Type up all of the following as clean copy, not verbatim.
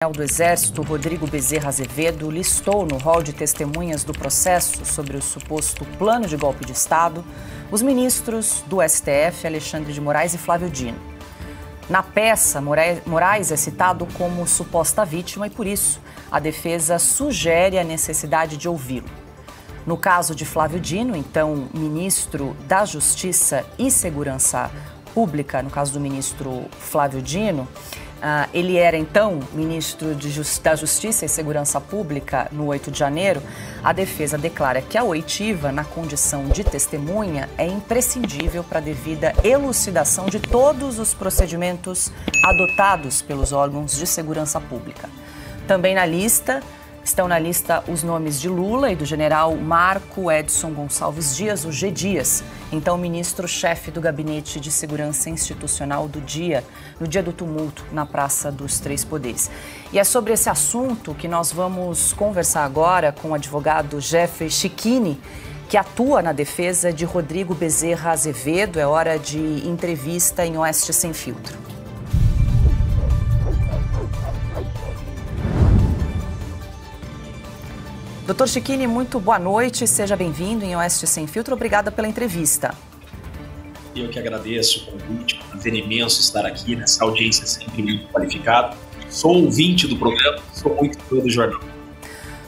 Do Exército, Rodrigo Bezerra Azevedo, listou no rol de testemunhas do processo sobre o suposto plano de golpe de Estado os ministros do STF, Alexandre de Moraes e Flávio Dino. Na peça, Moraes é citado como suposta vítima e, por isso, a defesa sugere a necessidade de ouvi-lo. No caso de Flávio Dino, então ministro da Justiça e Segurança Pública, no caso do ministro Flávio Dino, ele era, então, ministro da Justiça e Segurança Pública no 8 de janeiro. A defesa declara que a oitiva, na condição de testemunha, é imprescindível para a devida elucidação de todos os procedimentos adotados pelos órgãos de segurança pública. Também estão na lista os nomes de Lula e do general Marco Edson Gonçalves Dias, o G. Dias, então ministro-chefe do Gabinete de Segurança Institucional no dia do tumulto na Praça dos Três Poderes. E é sobre esse assunto que nós vamos conversar agora com o advogado Jeffrey Chicchini, que atua na defesa de Rodrigo Bezerra Azevedo. É hora de entrevista em Oeste Sem Filtro. Doutor Chicchini, muito boa noite, seja bem-vindo em Oeste Sem Filtro, obrigada pela entrevista. Eu que agradeço o convite, é um prazer imenso estar aqui nessa audiência sempre muito qualificada. Sou ouvinte do programa, sou muito fã do jornal.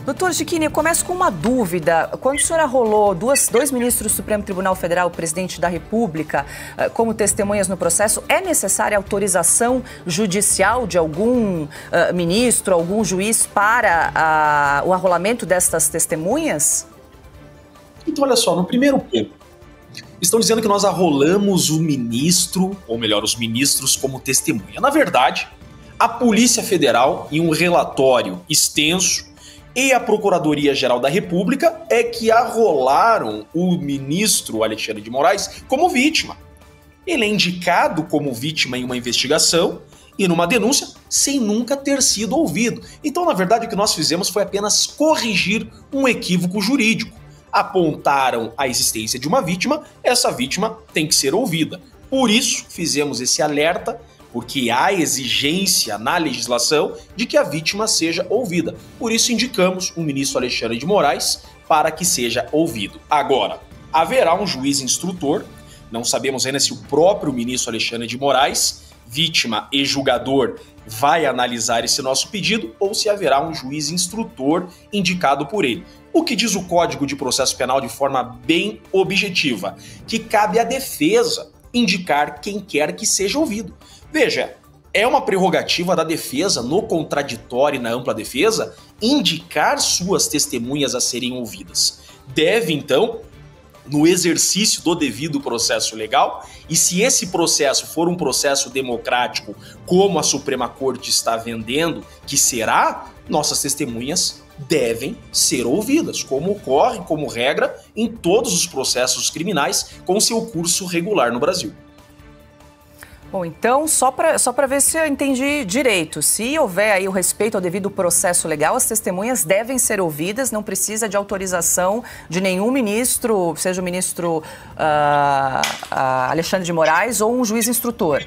Doutor Chicchini, eu começo com uma dúvida. Quando o senhor arrolou dois ministros do Supremo Tribunal Federal, o presidente da República, como testemunhas no processo, é necessária autorização judicial de algum ministro, algum juiz para o arrolamento destas testemunhas? Então, olha só, no primeiro ponto, estão dizendo que nós arrolamos o ministro, ou melhor, os ministros como testemunha. Na verdade, a Polícia Federal, em um relatório extenso, e a Procuradoria-Geral da República é que arrolaram o ministro Alexandre de Moraes como vítima. Ele é indicado como vítima em uma investigação e numa denúncia sem nunca ter sido ouvido. Então, na verdade, o que nós fizemos foi apenas corrigir um equívoco jurídico. Apontaram a existência de uma vítima, essa vítima tem que ser ouvida. Por isso, fizemos esse alerta, porque há exigência na legislação de que a vítima seja ouvida. Por isso indicamos o ministro Alexandre de Moraes para que seja ouvido. Agora, haverá um juiz instrutor, não sabemos ainda se o próprio ministro Alexandre de Moraes, vítima e julgador, vai analisar esse nosso pedido ou se haverá um juiz instrutor indicado por ele. O que diz o Código de Processo Penal de forma bem objetiva, que cabe à defesa indicar quem quer que seja ouvido. Veja, é uma prerrogativa da defesa, no contraditório e na ampla defesa, indicar suas testemunhas a serem ouvidas. Deve, então, no exercício do devido processo legal, e se esse processo for um processo democrático, como a Suprema Corte está vendendo que será, nossas testemunhas devem ser ouvidas, como ocorre, como regra, em todos os processos criminais com seu curso regular no Brasil. Bom, então, só para ver se eu entendi direito, se houver aí o respeito ao devido processo legal, as testemunhas devem ser ouvidas, não precisa de autorização de nenhum ministro, seja o ministro Alexandre de Moraes ou um juiz instrutor.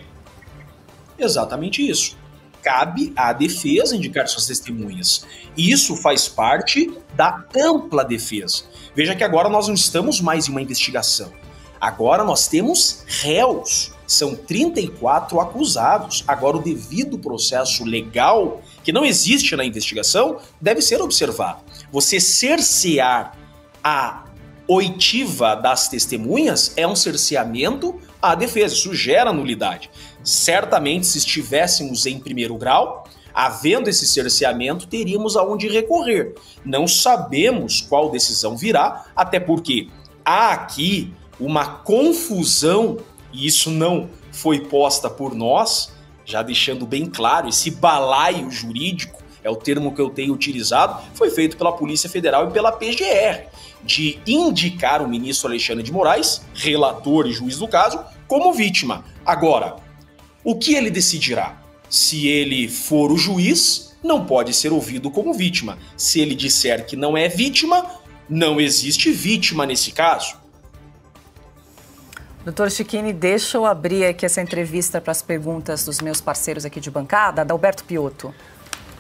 Exatamente isso. Cabe à defesa indicar suas testemunhas. Isso faz parte da ampla defesa. Veja que agora nós não estamos mais em uma investigação. Agora nós temos réus. São 34 acusados. Agora, o devido processo legal, que não existe na investigação, deve ser observado. Você cercear a oitiva das testemunhas é um cerceamento à defesa. Isso gera nulidade. Certamente, se estivéssemos em primeiro grau, havendo esse cerceamento, teríamos aonde recorrer. Não sabemos qual decisão virá, até porque há aqui uma confusão. E isso não foi posta por nós, já deixando bem claro, esse balaio jurídico, é o termo que eu tenho utilizado, foi feito pela Polícia Federal e pela PGR, de indicar o ministro Alexandre de Moraes, relator e juiz do caso, como vítima. Agora, o que ele decidirá? Se ele for o juiz, não pode ser ouvido como vítima. Se ele disser que não é vítima, não existe vítima nesse caso. Doutor Chicchini, deixa eu abrir aqui essa entrevista para as perguntas dos meus parceiros aqui de bancada. Adalberto Piotto.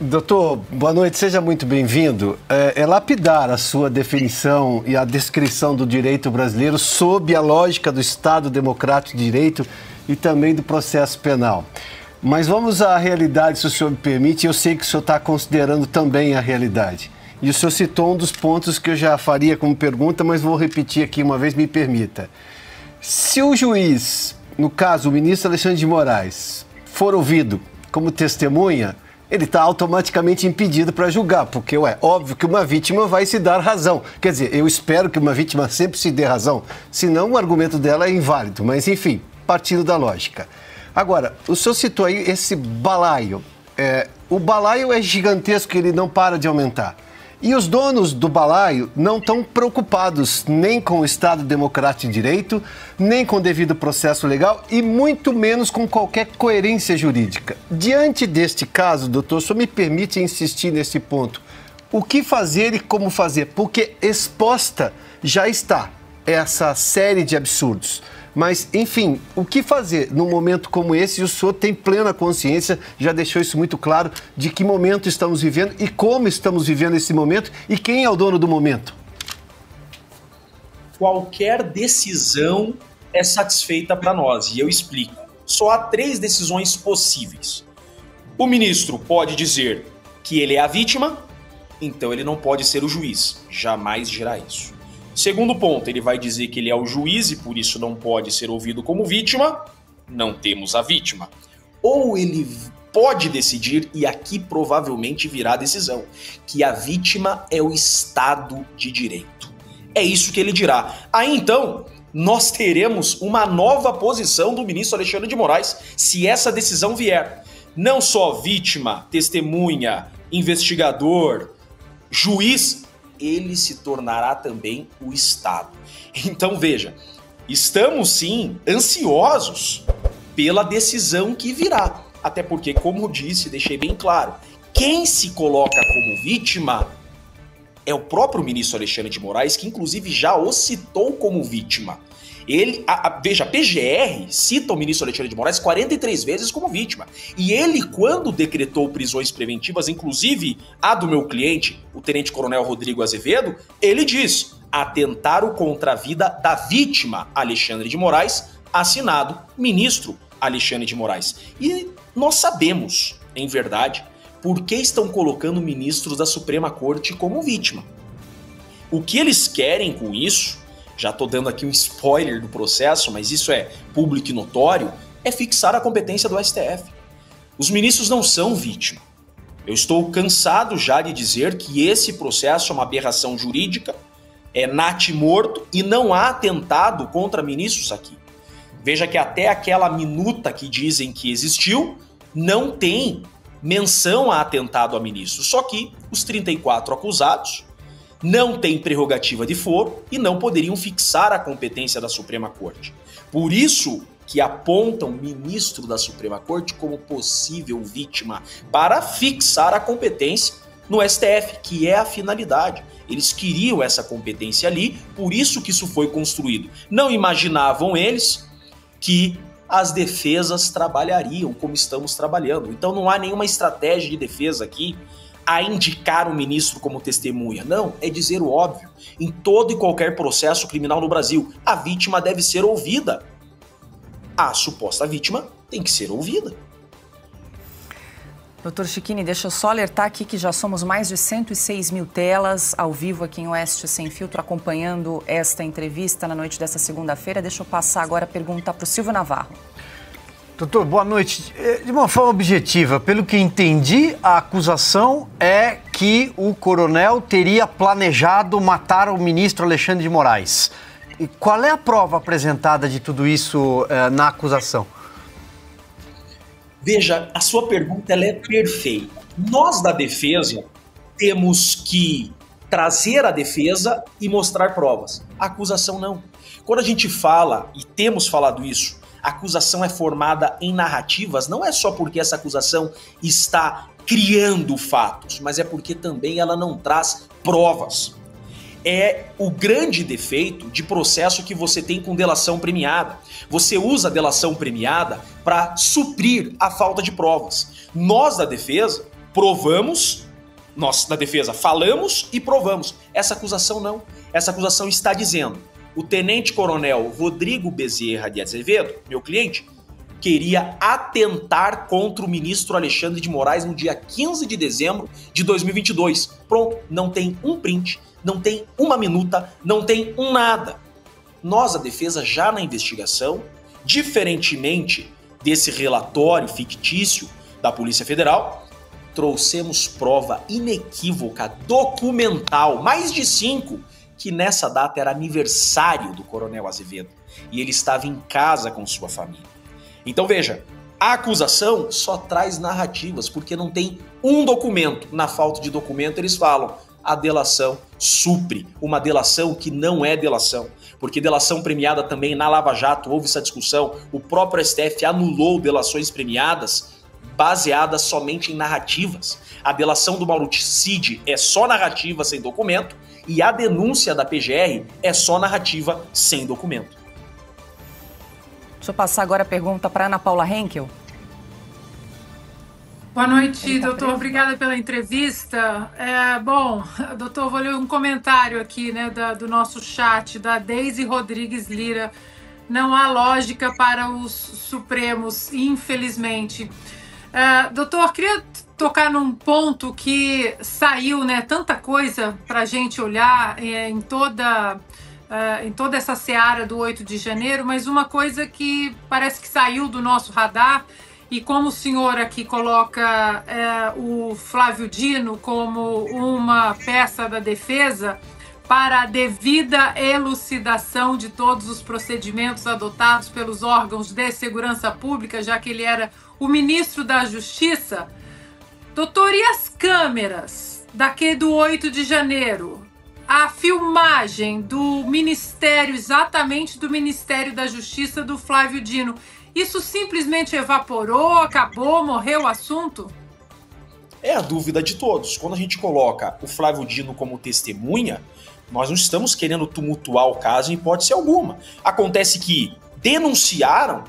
Doutor, boa noite, seja muito bem-vindo. É lapidar a sua definição e a descrição do direito brasileiro sob a lógica do Estado Democrático de Direito e também do processo penal. Mas vamos à realidade, se o senhor me permite. Eu sei que o senhor está considerando também a realidade. E o senhor citou um dos pontos que eu já faria como pergunta, mas vou repetir aqui uma vez, me permita. Se o juiz, no caso o ministro Alexandre de Moraes, for ouvido como testemunha, ele está automaticamente impedido para julgar, porque é óbvio que uma vítima vai se dar razão. Quer dizer, eu espero que uma vítima sempre se dê razão, senão o argumento dela é inválido. Mas, enfim, partindo da lógica. Agora, o senhor citou aí esse balaio. O balaio é gigantesco, ele não para de aumentar. E os donos do balaio não estão preocupados nem com o Estado Democrático de Direito, nem com o devido processo legal e muito menos com qualquer coerência jurídica. Diante deste caso, doutor, só me permite insistir nesse ponto. O que fazer e como fazer? Porque exposta já está essa série de absurdos. Mas, enfim, o que fazer num momento como esse? E o senhor tem plena consciência, já deixou isso muito claro, de que momento estamos vivendo e como estamos vivendo esse momento e quem é o dono do momento. Qualquer decisão é satisfeita para nós, e eu explico. Só há 3 decisões possíveis. O ministro pode dizer que ele é a vítima, então ele não pode ser o juiz. Jamais dirá isso. Segundo ponto, ele vai dizer que ele é o juiz e por isso não pode ser ouvido como vítima. Não temos a vítima. Ou ele pode decidir, e aqui provavelmente virá a decisão, que a vítima é o Estado de Direito. É isso que ele dirá. Aí então, nós teremos uma nova posição do ministro Alexandre de Moraes se essa decisão vier. Não só vítima, testemunha, investigador, juiz, ele se tornará também o Estado. Então veja, estamos sim ansiosos pela decisão que virá. Até porque, como disse, deixei bem claro, quem se coloca como vítima é o próprio ministro Alexandre de Moraes, que inclusive já o citou como vítima. Veja, a PGR cita o ministro Alexandre de Moraes 43 vezes como vítima. E ele, quando decretou prisões preventivas, inclusive a do meu cliente, o tenente-coronel Rodrigo Azevedo, ele diz: atentaram contra a vida da vítima Alexandre de Moraes, assinado ministro Alexandre de Moraes. E nós sabemos, em verdade, por que estão colocando ministros da Suprema Corte como vítima. O que eles querem com isso, já estou dando aqui um spoiler do processo, mas isso é público e notório, é fixar a competência do STF. Os ministros não são vítima. Eu estou cansado já de dizer que esse processo é uma aberração jurídica, é natimorto e não há atentado contra ministros aqui. Veja que até aquela minuta que dizem que existiu, não tem menção a atentado a ministros. Só que os 34 acusados não têm prerrogativa de foro e não poderiam fixar a competência da Suprema Corte. Por isso que apontam o ministro da Suprema Corte como possível vítima para fixar a competência no STF, que é a finalidade. Eles queriam essa competência ali, por isso que isso foi construído. Não imaginavam eles que as defesas trabalhariam como estamos trabalhando. Então não há nenhuma estratégia de defesa aqui a indicar o ministro como testemunha. Não, é dizer o óbvio. Em todo e qualquer processo criminal no Brasil, a vítima deve ser ouvida. A suposta vítima tem que ser ouvida. Doutor Chiquini, deixa eu só alertar aqui que já somos mais de 106 mil telas ao vivo aqui em Oeste Sem Filtro acompanhando esta entrevista na noite desta segunda-feira. Deixa eu passar agora a pergunta para o Silvio Navarro. Doutor, boa noite. De uma forma objetiva, pelo que entendi, a acusação é que o coronel teria planejado matar o ministro Alexandre de Moraes. E qual é a prova apresentada de tudo isso na acusação? Veja, a sua pergunta ela é perfeita. Nós da defesa temos que trazer a defesa e mostrar provas. A acusação não. Quando a gente fala, e temos falado isso, a acusação é formada em narrativas, não é só porque essa acusação está criando fatos, mas é porque também ela não traz provas. É o grande defeito de processo que você tem com delação premiada. Você usa a delação premiada para suprir a falta de provas. Nós da defesa provamos, nós da defesa falamos e provamos. Essa acusação não. Essa acusação está dizendo: o tenente-coronel Rodrigo Bezerra de Azevedo, meu cliente, queria atentar contra o ministro Alexandre de Moraes no dia 15 de dezembro de 2022. Pronto, não tem um print, não tem uma minuta, não tem um nada. Nós, a defesa, já na investigação, diferentemente desse relatório fictício da Polícia Federal, trouxemos prova inequívoca, documental, mais de 5, que nessa data era aniversário do Coronel Azevedo e ele estava em casa com sua família. Então veja, a acusação só traz narrativas, porque não tem um documento. Na falta de documento, eles falam: a delação supre, uma delação que não é delação, porque delação premiada também na Lava Jato, houve essa discussão, o próprio STF anulou delações premiadas baseadas somente em narrativas. A delação do Mauro Cid é só narrativa sem documento e a denúncia da PGR é só narrativa sem documento. Deixa eu passar agora a pergunta para Ana Paula Henkel. Boa noite, doutor. Obrigada pela entrevista. Bom, doutor, vou ler um comentário aqui, né, do nosso chat, da Deise Rodrigues Lira. Não há lógica para os Supremos, infelizmente. Doutor, queria tocar num ponto que saiu, né, tanta coisa para a gente olhar em toda essa seara do 8 de janeiro, mas uma coisa que parece que saiu do nosso radar, e como o senhor aqui coloca o Flávio Dino como uma peça da defesa para a devida elucidação de todos os procedimentos adotados pelos órgãos de segurança pública, já que ele era o ministro da Justiça. Doutor, e as câmeras do 8 de janeiro? A filmagem do Ministério, exatamente do Ministério da Justiça do Flávio Dino, isso simplesmente evaporou, acabou, morreu o assunto? É a dúvida de todos. Quando a gente coloca o Flávio Dino como testemunha, nós não estamos querendo tumultuar o caso em hipótese alguma. Acontece que denunciaram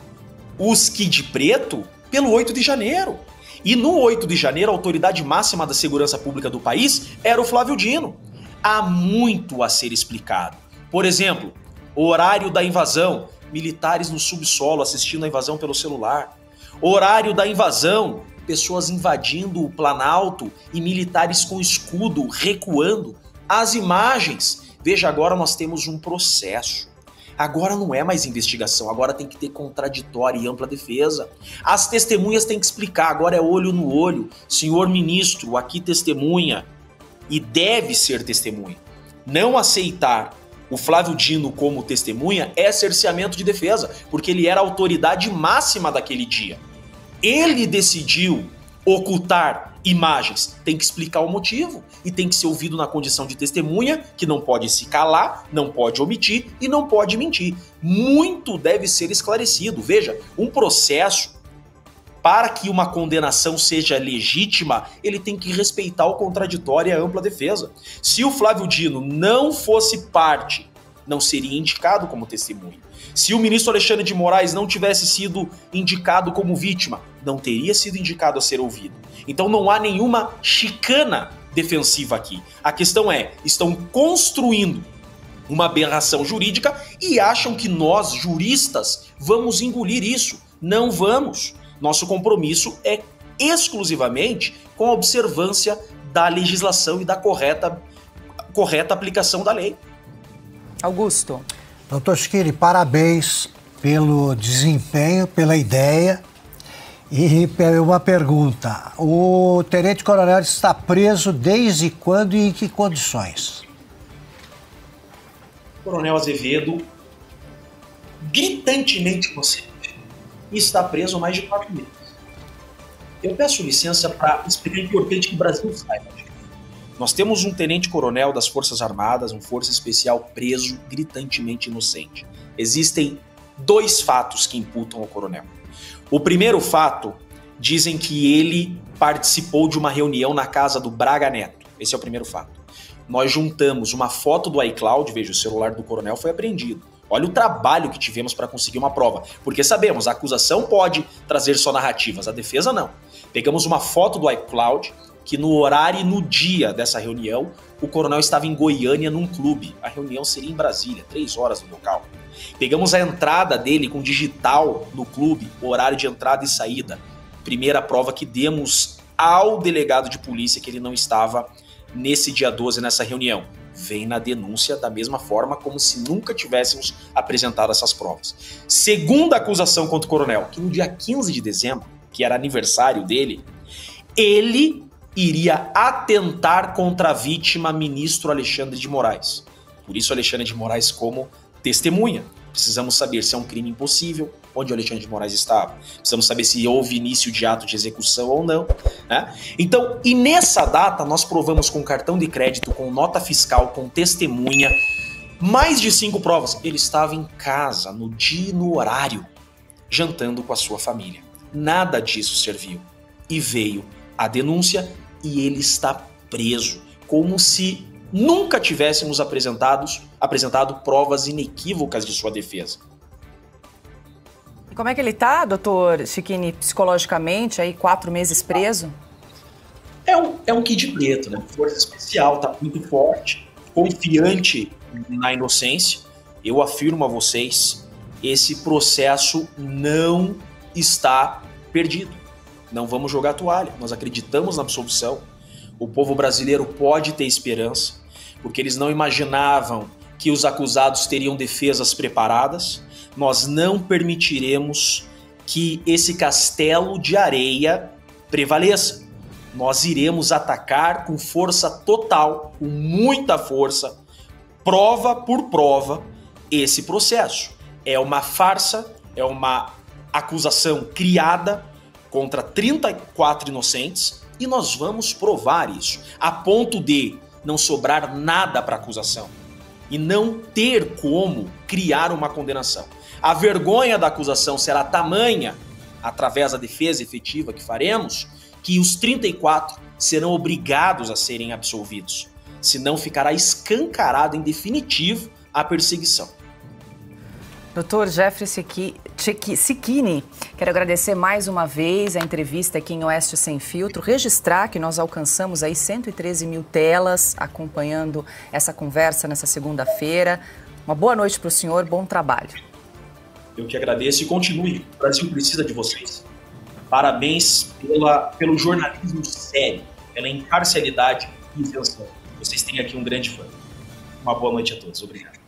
os Kid Preto pelo 8 de janeiro. E no 8 de janeiro, a autoridade máxima da segurança pública do país era o Flávio Dino. Há muito a ser explicado. Por exemplo, o horário da invasão, militares no subsolo assistindo a invasão pelo celular. O horário da invasão, pessoas invadindo o Planalto e militares com escudo recuando. As imagens. Veja, agora nós temos um processo. Agora não é mais investigação, agora tem que ter contraditória e ampla defesa. As testemunhas têm que explicar, agora é olho no olho. Senhor ministro, aqui testemunha. E deve ser testemunha. Não aceitar o Flávio Dino como testemunha é cerceamento de defesa, porque ele era a autoridade máxima daquele dia. Ele decidiu ocultar imagens, tem que explicar o motivo e tem que ser ouvido na condição de testemunha, que não pode se calar, não pode omitir e não pode mentir. Muito deve ser esclarecido. Veja, um processo, para que uma condenação seja legítima, ele tem que respeitar o contraditório e a ampla defesa. Se o Flávio Dino não fosse parte, não seria indicado como testemunha. Se o ministro Alexandre de Moraes não tivesse sido indicado como vítima, não teria sido indicado a ser ouvido. Então não há nenhuma chicana defensiva aqui. A questão é, estão construindo uma aberração jurídica e acham que nós, juristas, vamos engolir isso. Não vamos. Nosso compromisso é exclusivamente com a observância da legislação e da correta aplicação da lei. Augusto. Doutor Schiri, parabéns pelo desempenho, pela ideia. E uma pergunta: o tenente-coronel está preso desde quando e em que condições? Coronel Azevedo, gritantemente inocente, está preso há mais de 4 meses. Eu peço licença para explicar, importante que o Brasil saiba. Nós temos um tenente-coronel das Forças Armadas, um força especial preso, gritantemente inocente. Existem 2 fatos que imputam ao coronel. O primeiro fato, dizem que ele participou de uma reunião na casa do Braga Neto. Esse é o primeiro fato. Nós juntamos uma foto do iCloud, veja, o celular do coronel foi apreendido. Olha o trabalho que tivemos para conseguir uma prova. Porque sabemos, a acusação pode trazer só narrativas, a defesa não. Pegamos uma foto do iCloud, que no horário e no dia dessa reunião, o coronel estava em Goiânia num clube. A reunião seria em Brasília, 3 horas no local. Pegamos a entrada dele com digital no clube, horário de entrada e saída. Primeira prova que demos ao delegado de polícia que ele não estava nesse dia 12, nessa reunião. Vem na denúncia da mesma forma como se nunca tivéssemos apresentado essas provas. Segunda acusação contra o coronel, que no dia 15 de dezembro, que era aniversário dele, ele iria atentar contra a vítima, ministro Alexandre de Moraes. Por isso Alexandre de Moraes como testemunha. Precisamos saber se é um crime impossível, onde o Alexandre de Moraes estava. Precisamos saber se houve início de ato de execução ou não, né? Então, e nessa data, nós provamos com cartão de crédito, com nota fiscal, com testemunha, mais de 5 provas. Ele estava em casa, no dia e no horário, jantando com a sua família. Nada disso serviu. E veio a denúncia e ele está preso, como se nunca tivéssemos apresentado provas inequívocas de sua defesa. E como é que ele está, doutor Cecchini, psicologicamente, aí 4 meses preso? É um kid preto, né? Força especial, tá muito forte, confiante na inocência. Eu afirmo a vocês, esse processo não está perdido. Não vamos jogar a toalha, nós acreditamos na absolvição. O povo brasileiro pode ter esperança, porque eles não imaginavam que os acusados teriam defesas preparadas. Nós não permitiremos que esse castelo de areia prevaleça. Nós iremos atacar com força total, com muita força, prova por prova, esse processo. É uma farsa, é uma acusação criada contra 34 inocentes, e nós vamos provar isso, a ponto de não sobrar nada para acusação e não ter como criar uma condenação. A vergonha da acusação será tamanha, através da defesa efetiva que faremos, que os 34 serão obrigados a serem absolvidos. Senão ficará escancarado em definitivo a perseguição. Doutor Jeffrey Cecchini, quero agradecer mais uma vez a entrevista aqui em Oeste Sem Filtro, registrar que nós alcançamos aí 113 mil telas acompanhando essa conversa nessa segunda-feira. Uma boa noite para o senhor, bom trabalho. Eu que agradeço e continue, o Brasil precisa de vocês. Parabéns pelo jornalismo sério, pela imparcialidade e isenção. Vocês têm aqui um grande fã. Uma boa noite a todos, obrigado.